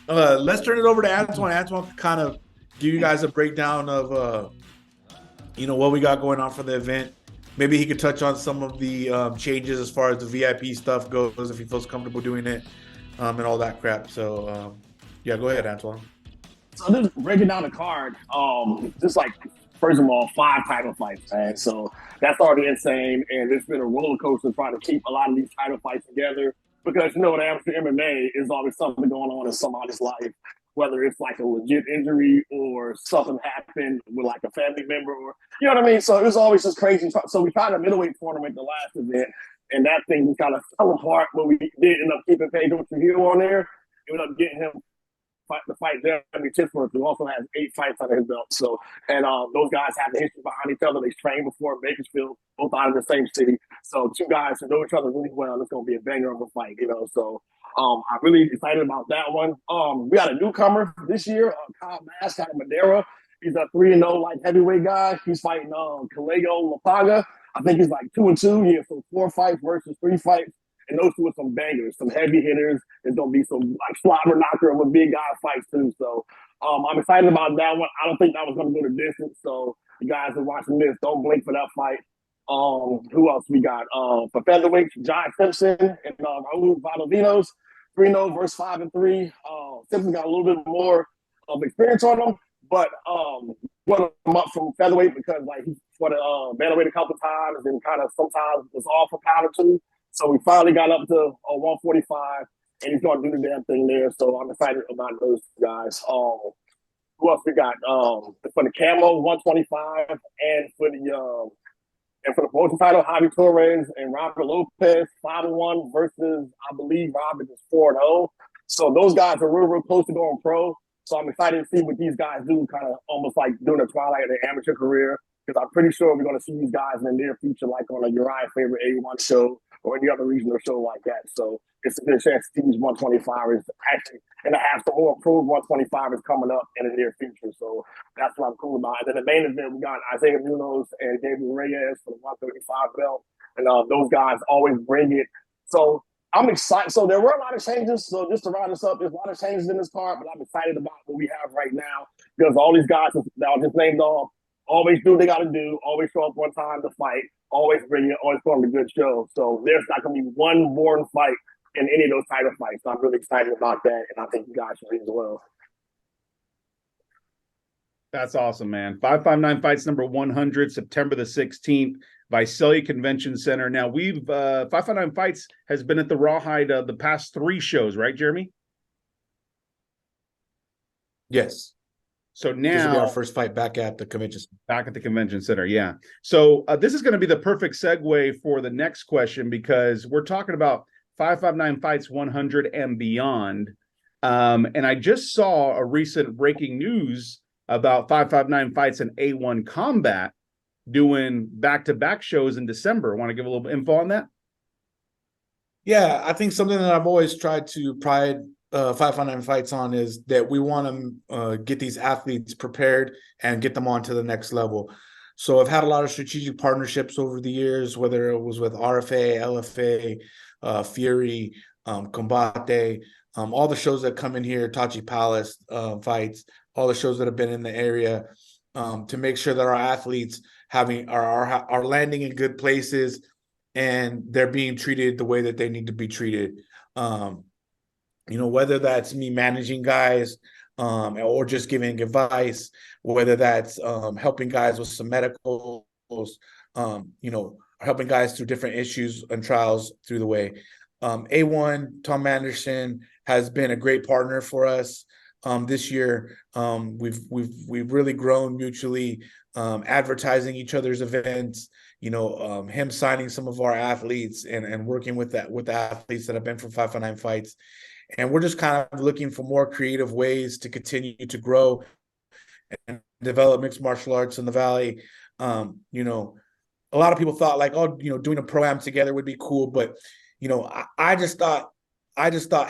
Let's turn it over to Antoine. Antoine can kind of give you guys a breakdown of what we got going on for the event. Maybe he could touch on some of the changes as far as the VIP stuff goes, if he feels comfortable doing it, and all that crap. So, go ahead, Antoine. So just breaking down the card, just like, first of all, 5 title fights, man. So that's already insane, and it's been a roller coaster trying to keep a lot of these title fights together because, the amateur MMA is always something going on in somebody's life, whether it's like a legit injury or something happened with like a family member or, you know what I mean? So it was always just crazy. So we tried a middleweight tournament the last event, and that thing kind of fell apart, but we did end up keeping Pedro Trujillo on there. We ended up getting him to fight Jeremy Tisler, who also has 8 fights under his belt. So, and those guys have a history behind each other. They trained before in Bakersfield, both out of the same city. So 2 guys who know each other really well. It's going to be a banger of a fight, So I'm really excited about that one. We got a newcomer this year, Kyle Mask out of Madeira. He's a 3-0 light heavyweight guy. He's fighting Kaleo Lapaga. I think he's like 2-2. He has 4 fights versus 3 fights. And those 2 are some bangers, some heavy hitters. There's going to be some like slobber knocker of a big guy fights too. So I'm excited about that one. I don't think that was going to go the distance. So you guys are watching this, don't blink for that fight. Who else we got? For featherweight, Josh Simpson and Raul Valdovinos, 3-0 versus 5-3. Simpson got a little bit more of experience on him, but went him up from featherweight because like he fought at bantamweight a couple times and kind of sometimes was off for powder too. So we finally got up to 145, and he's going to do the damn thing there. So I'm excited about those guys. Who else we got? For the Camo 125, and for the promotion title, Javi Torres and Robert Lopez 5-1 versus I believe Robert is 4-0. So those guys are real close to going pro. So I'm excited to see what these guys do, kind of almost like doing the twilight of their amateur career. Because I'm pretty sure we're going to see these guys in the near future, like on a Uriah Favorite A1 show or any other regional show like that. So it's a good chance to see these 125ers actually, and to have some more approved 125ers coming up in the near future. So that's what I'm cool about. And then the main event, we got Isaiah Munoz and Gabriel Reyes for the 135 belt. And those guys always bring it. So I'm excited. So there were a lot of changes. So just to round this up, there's a lot of changes in this card, but I'm excited about what we have right now because all these guys that I just named off always do what they got to do, always show up on time to fight, always bring it, always put on a good show. So there's not going to be one boring fight in any of those title fights. So I'm really excited about that, and I think you guys should as well. That's awesome, man. 559 Fights number 100, September the 16th, Visalia Convention Center. Now, 559 Fights has been at the Rawhide the past 3 shows, right, Jeremy? Yes. So now this will be our first fight back at the convention center. Back at the convention center, yeah. So this is going to be the perfect segue for the next question because we're talking about 559 Fights 100 and beyond. And I just saw a recent breaking news about 559 Fights and A1 Combat doing back-to-back shows in December. Want to give a little info on that? Yeah, I think something that I've always tried to pride 559 Fights on is that we want to get these athletes prepared and get them on to the next level. So I've had a lot of strategic partnerships over the years, whether it was with RFA, LFA, Fury, Combate, all the shows that come in here, Tachi Palace fights, all the shows that have been in the area, to make sure that our athletes are landing in good places and they're being treated the way that they need to be treated. Whether that's me managing guys or just giving advice, whether that's helping guys with some medicals, helping guys through different issues and trials through the way. A1, Tom Anderson, has been a great partner for us this year. We've really grown mutually, advertising each other's events, him signing some of our athletes and working with the athletes that have been for 559 Fights. And we're just kind of looking for more creative ways to continue to grow and develop mixed martial arts in the Valley. A lot of people thought like, doing a pro-am together would be cool. But, I just thought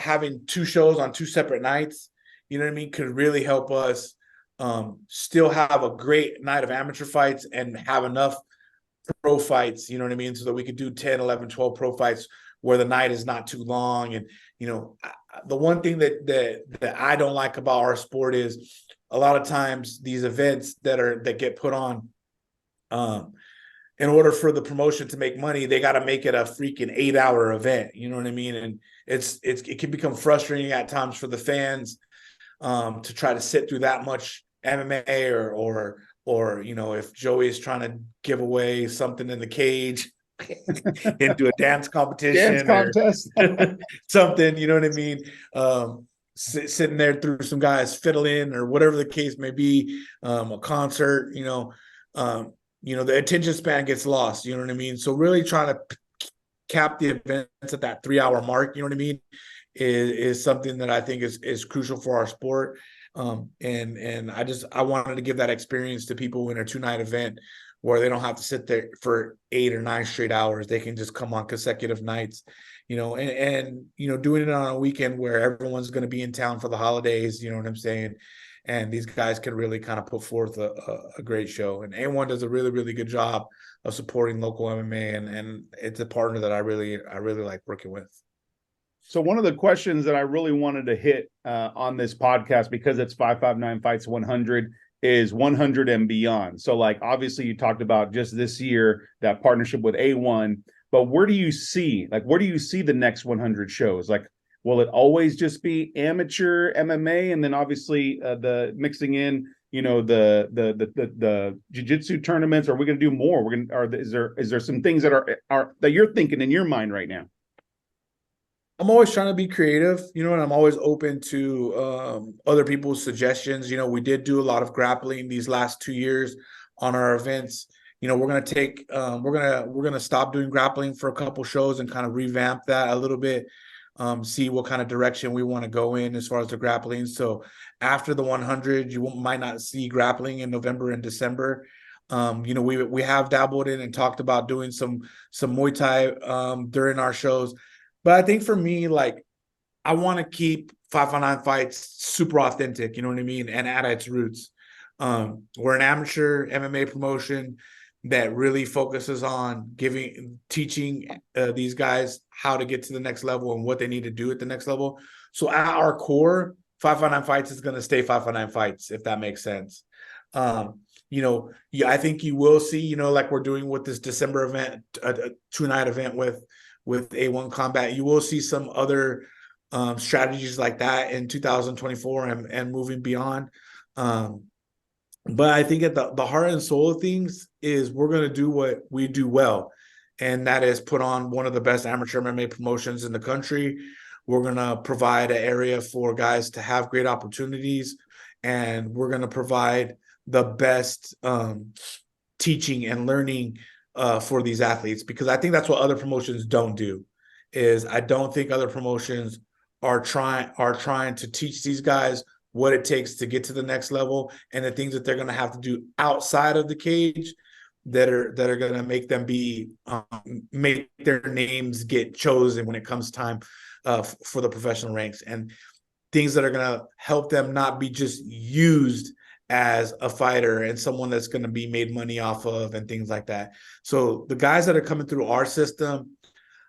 having 2 shows on 2 separate nights, could really help us still have a great night of amateur fights and have enough pro fights, so that we could do 10, 11, 12 pro fights where the night is not too long. And, the one thing that I don't like about our sport is a lot of times these events that get put on, in order for the promotion to make money, they got to make it a freaking 8-hour event. You know what I mean? And it can become frustrating at times for the fans, to try to sit through that much MMA, or if Joey is trying to give away something in the cage into a dance competition, contest. or something, you know what I mean? Sitting there through some guys fiddling or whatever the case may be, a concert, the attention span gets lost, you know what I mean? So really trying to cap the events at that 3-hour mark, you know what I mean, is something that I think is crucial for our sport. And I wanted to give that experience to people in a 2-night event where they don't have to sit there for 8 or 9 straight hours. They can just come on consecutive nights, and doing it on a weekend where everyone's going to be in town for the holidays, you know what I'm saying? And these guys can really kind of put forth a great show. And A1 does a really, really good job of supporting local MMA, and it's a partner that I really like working with. So one of the questions that I really wanted to hit on this podcast, because it's 559 Fights 100, is 100 and beyond. So like, obviously you talked about just this year, that partnership with A1, but where do you see the next 100 shows? Like, will it always just be amateur MMA, and then obviously the mixing in, the jiu-jitsu tournaments? Or are we going to do more? Is there some things that are that you're thinking in your mind right now? I'm always trying to be creative, and I'm always open to other people's suggestions. We did do a lot of grappling these last 2 years on our events. We're going to take, we're going to stop doing grappling for a couple shows and kind of revamp that a little bit, see what kind of direction we want to go in as far as the grappling. So after the 100, you might not see grappling in November and December. We have dabbled in and talked about doing some Muay Thai during our shows. But I think for me, like, I want to keep 559 Fights super authentic, you know what I mean, and at its roots. We're an amateur MMA promotion that really focuses on teaching these guys how to get to the next level and what they need to do at the next level. So at our core, 559 Fights is going to stay 559 Fights, if that makes sense. I think you will see, like we're doing with this December event, a 2-night event with A1 Combat, you will see some other strategies like that in 2024 and moving beyond. But I think at the heart and soul of things is we're going to do what we do well, and that is put on one of the best amateur MMA promotions in the country. We're going to provide an area for guys to have great opportunities, and we're going to provide the best teaching and learning for these athletes, because I think that's what other promotions don't do. Is I don't think other promotions are trying to teach these guys what it takes to get to the next level, and the things that they're going to have to do outside of the cage that are going to make them make their names get chosen when it comes time for the professional ranks, and things that are going to help them not be just used as a fighter and someone that's going to be made money off of and things like that. So the guys that are coming through our system,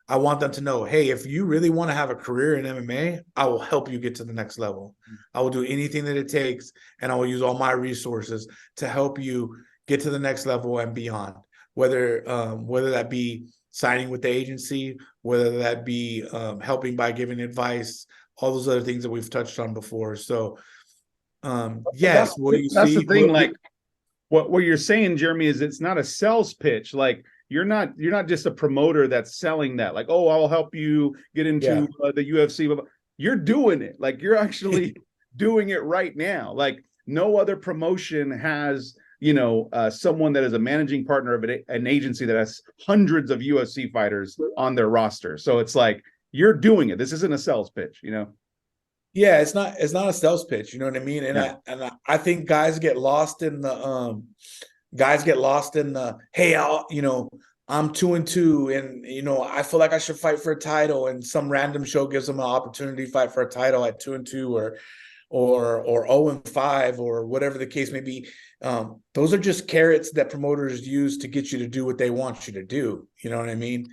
I want them to know, hey, if you really want to have a career in MMA, I will help you get to the next level. I will do anything that it takes, and I will use all my resources to help you get to the next level and beyond, whether that be signing with the agency, whether that be helping by giving advice, all those other things that we've touched on before. So yes, what do you see? That's the thing, like what you're saying, Jeremy, is it's not a sales pitch. Like, you're not just a promoter that's selling that, like, oh, I'll help you get into the UFC. You're doing it. Like, you're actually doing it right now. Like, no other promotion has, someone that is a managing partner of an agency that has hundreds of UFC fighters on their roster. So it's like, you're doing it. This isn't a sales pitch, Yeah, it's not a sales pitch, you know what I mean? And I think guys get lost in the hey, I'm 2-2, and I feel like I should fight for a title, and some random show gives them an opportunity to fight for a title at 2-2 or 0-5 or whatever the case may be. Those are just carrots that promoters use to get you to do what they want you to do. You know what I mean?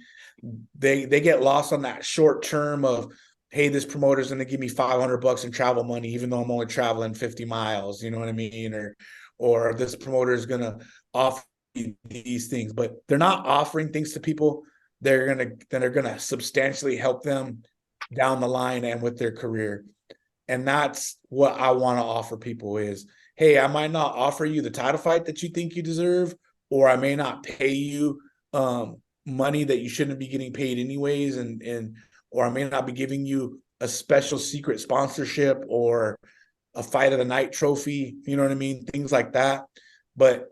They get lost on that short term of hey, this promoter is going to give me $500 in travel money, even though I'm only traveling 50 miles, you know what I mean? Or this promoter is going to offer these things, but they're not offering things to people that are going to substantially help them down the line and with their career. And that's what I want to offer people is, hey, I might not offer you the title fight that you think you deserve, or I may not pay you money that you shouldn't be getting paid anyways, or I may not be giving you a special secret sponsorship or a fight of the night trophy, you know what I mean? Things like that. But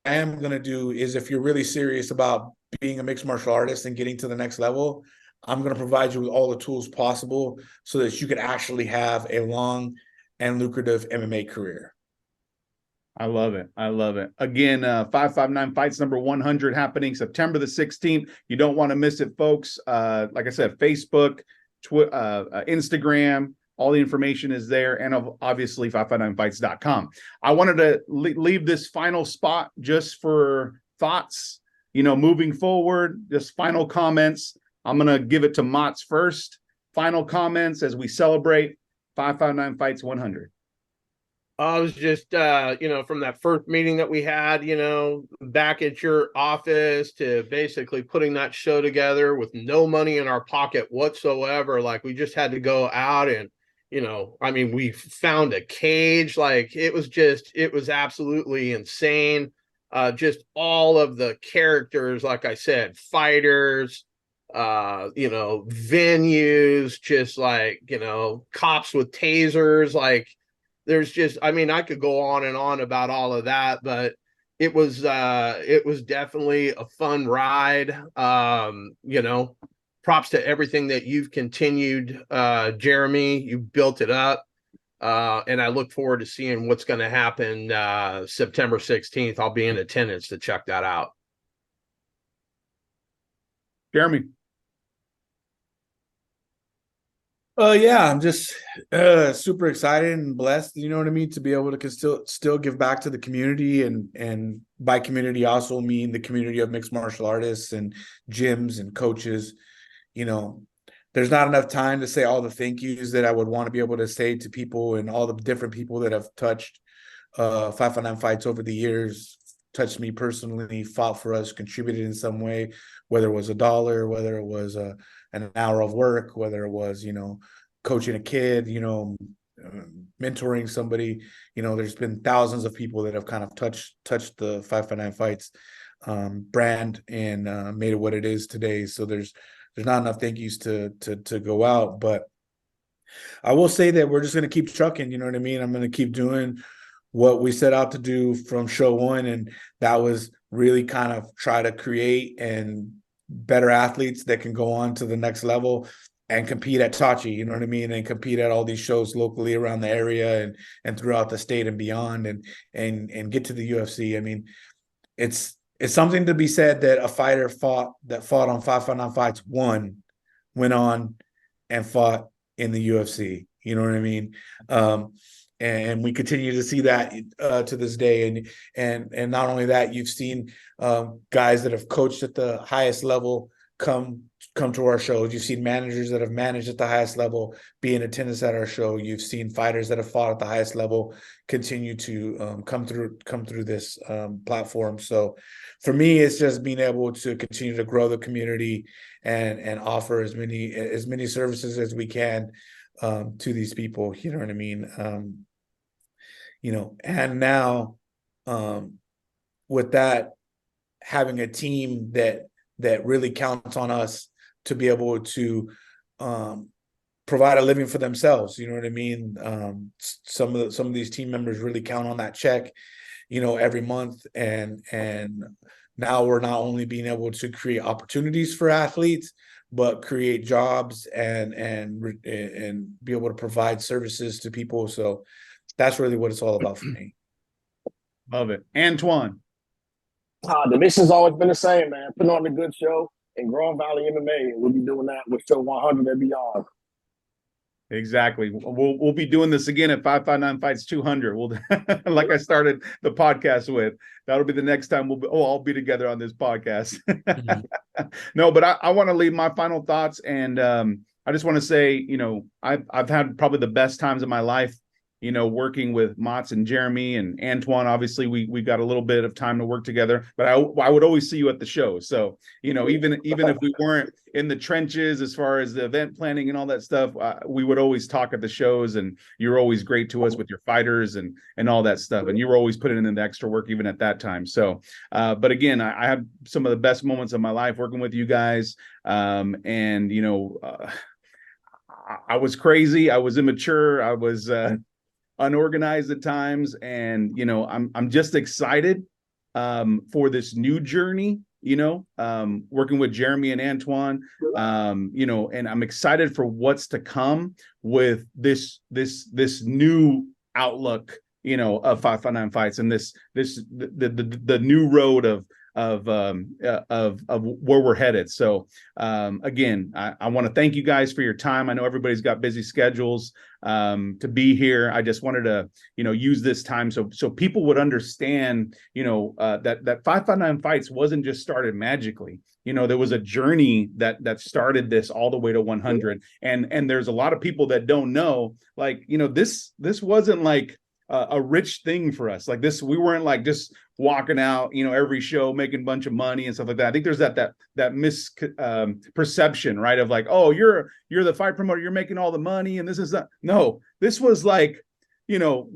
I am going to do is, if you're really serious about being a mixed martial artist and getting to the next level, I'm going to provide you with all the tools possible so that you can actually have a long and lucrative MMA career. I love it. I love it. Again, 559 Fights number 100 happening September the 16th. You don't want to miss it, folks. Like I said, Facebook, Instagram, all the information is there. And obviously 559fights.com. I wanted to leave this final spot just for thoughts, moving forward, just final comments. I'm going to give it to Mott's first. Final comments as we celebrate 559 Fights 100. I was just, from that first meeting that we had, back at your office to basically putting that show together with no money in our pocket whatsoever. Like, we just had to go out and, we found a cage. Like, it was absolutely insane. Just all of the characters, like I said, fighters, venues, just like, cops with tasers, like, there's just, I could go on and on about all of that, but it was definitely a fun ride. Props to everything that you've continued, Jeremy. You built it up. And I look forward to seeing what's going to happen September 16th. I'll be in attendance to check that out. Jeremy. Yeah, I'm just super excited and blessed, you know what I mean, to be able to still give back to the community, and by community I also mean the community of mixed martial artists and gyms and coaches. There's not enough time to say all the thank yous that I would want to be able to say to people, and all the different people that have touched 559 Fights over the years, touched me personally, fought for us, contributed in some way, whether it was $1, whether it was an hour of work, whether it was, coaching a kid, mentoring somebody. There's been thousands of people that have kind of touched the 559 Fights brand and made it what it is today. So there's not enough thank yous to go out, but I will say that we're just going to keep trucking. You know what I mean? I'm going to keep doing what we set out to do from show one, and that was really kind of try to create and better athletes that can go on to the next level and compete at Tachi, you know what I mean, and compete at all these shows locally around the area and throughout the state and beyond, and get to the UFC. I mean, it's something to be said that a fighter fought on 559 Fights went on and fought in the UFC. You know what I mean? And we continue to see that to this day. And not only that, you've seen guys that have coached at the highest level come to our shows. You've seen managers that have managed at the highest level be in attendance at our show. You've seen fighters that have fought at the highest level continue to come through this platform. So for me, it's just being able to continue to grow the community and offer as many services as we can to these people. You know what I mean? And now with that, having a team that really counts on us to be able to provide a living for themselves. You know what I mean? Some of these team members really count on that check, every month. And now we're not only being able to create opportunities for athletes, but create jobs and be able to provide services to people. So that's really what it's all about for me. Love it. Antoine. The mission's always been the same, man. Putting on a good show in Grand Valley MMA. We'll be doing that with show 100 and beyond. Exactly. We'll be doing this again at 559 Fights 200. We'll, like I started the podcast with, that'll be the next time we'll all be together on this podcast. Mm-hmm. No, but I want to leave my final thoughts, and I just want to say, you know, I've had probably the best times of my life, you know, working with Mats and Jeremy and Antoine. Obviously, we got a little bit of time to work together, but I would always see you at the show. So, you know, even if we weren't in the trenches as far as the event planning and all that stuff, we would always talk at the shows, and you're always great to us with your fighters and all that stuff. And you were always putting in the extra work even at that time. So, but again, I had some of the best moments of my life working with you guys. And you know, I was crazy. I was immature. I was unorganized at times, and you know, I'm just excited for this new journey, you know, working with Jeremy and Antoine, you know, and I'm excited for what's to come with this new outlook, you know, of 559 Fights, and the new road of where we're headed. So again, I want to thank you guys for your time. I know everybody's got busy schedules to be here. I just wanted to, you know, use this time so people would understand, you know, that 559 Fights wasn't just started magically. You know, there was a journey that started this all the way to 100, and there's a lot of people that don't know, like, you know, this wasn't like a rich thing for us. Like this, we weren't like just walking out, you know, every show making a bunch of money and stuff like that. I think there's that misperception, right, of like, oh, you're the fight promoter, you're making all the money, and this is that. No, this was like, you know,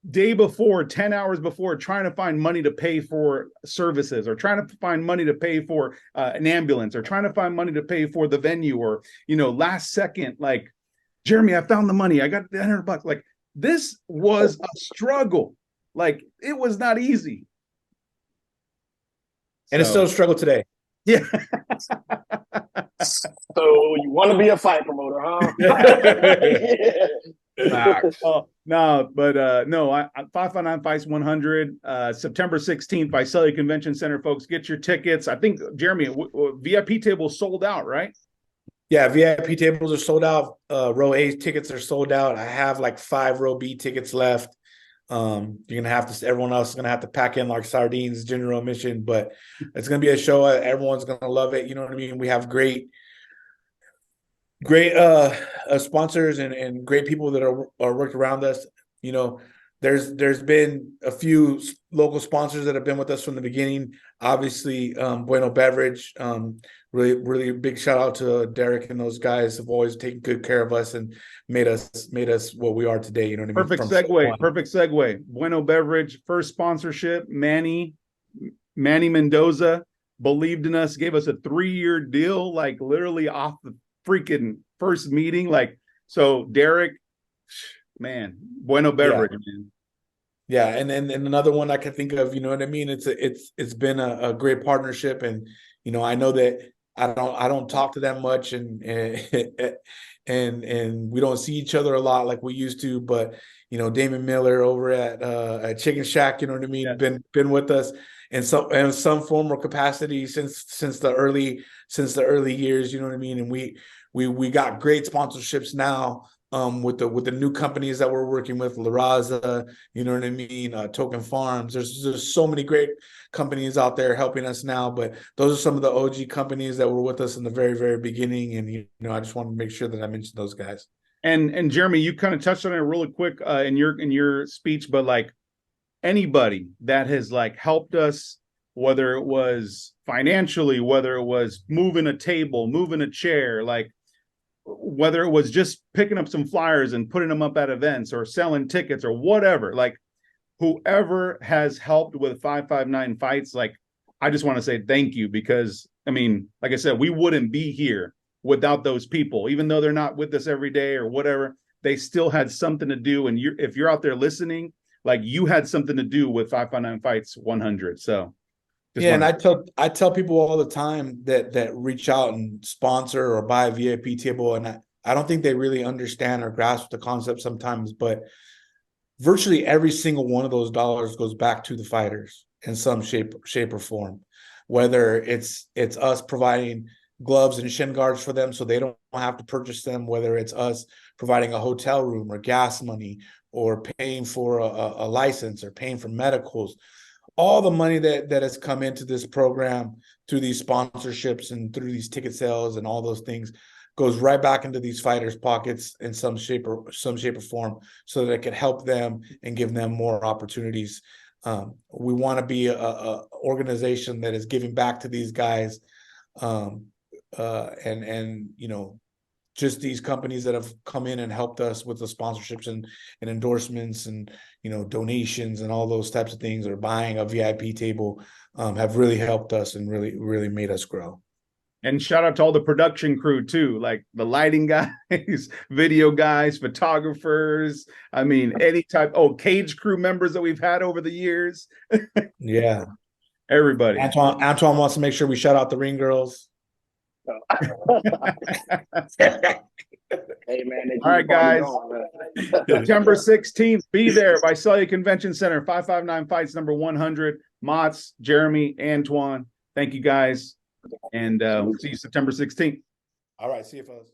day before, 10 hours before, trying to find money to pay for services, or trying to find money to pay for an ambulance, or trying to find money to pay for the venue, or, you know, last second, like, Jeremy, I found the money, I got the $100. Like, this was a struggle. Like, it was not easy. And it's still a struggle today. Yeah. So you want to be a fight promoter, huh? No, but no, 559 Fights 100, September 16th, Visalia Convention Center, folks. Get your tickets. I think, Jeremy, VIP table sold out, right? Yeah, VIP tables are sold out. Row A tickets are sold out. I have like 5 row B tickets left. You're gonna have to. Everyone else is gonna have to pack in like sardines, general admission. But it's gonna be a show. Everyone's gonna love it. You know what I mean? We have great sponsors and great people that are worked around us. You know, there's been a few local sponsors that have been with us from the beginning. Obviously, Bueno Beverage. Really big shout out to Derek and those guys have always taken good care of us and made us what we are today. You know what I mean? Perfect segue. Bueno Beverage, first sponsorship. Manny Mendoza believed in us, gave us a 3-year deal, like literally off the freaking first meeting. Like, so Derek, man, Bueno Beverage, man. Yeah, and another one I can think of, you know what I mean? It's been a great partnership, and you know, I know that I don't talk to them much, and we don't see each other a lot like we used to, but you know, Damon Miller over at Chicken Shack, you know what I mean, been with us in some form or capacity since the early years, you know what I mean, and we got great sponsorships now. With the new companies that we're working with, La Raza, you know what I mean, Token Farms. There's so many great companies out there helping us now, but those are some of the OG companies that were with us in the very, very beginning. And you know, I just want to make sure that I mention those guys. And Jeremy, you kind of touched on it really quick in your speech, but like anybody that has like helped us, whether it was financially, whether it was moving a table, moving a chair, like whether it was just picking up some flyers and putting them up at events or selling tickets or whatever, like whoever has helped with 559 Fights, like, I just want to say thank you, because I mean, like I said, we wouldn't be here without those people, even though they're not with us every day or whatever, they still had something to do. And if you're out there listening, like, you had something to do with 559 Fights 100. So yeah, and I tell people all the time that reach out and sponsor or buy a VIP table, and I don't think they really understand or grasp the concept sometimes, but virtually every single one of those dollars goes back to the fighters in some shape or form. Whether it's us providing gloves and shin guards for them so they don't have to purchase them, whether it's us providing a hotel room or gas money or paying for a license or paying for medicals. All the money that has come into this program through these sponsorships and through these ticket sales and all those things goes right back into these fighters' pockets in some shape or form, so that it could help them and give them more opportunities. We want to be a organization that is giving back to these guys, and you know, just these companies that have come in and helped us with the sponsorships and endorsements and, you know, donations and all those types of things, or buying a VIP table, have really helped us and really made us grow. And shout out to all the production crew too, like the lighting guys, video guys, photographers. I mean, any type. Oh, cage crew members that we've had over the years. Yeah, everybody. Antoine wants to make sure we shout out the ring girls. Hey man, all right, guys. September 16th, be there, Visalia Convention Center, 559 Fights, number 100. Mott's, Jeremy, Antoine. Thank you, guys. And we'll see you September 16th. All right, see you, fellas.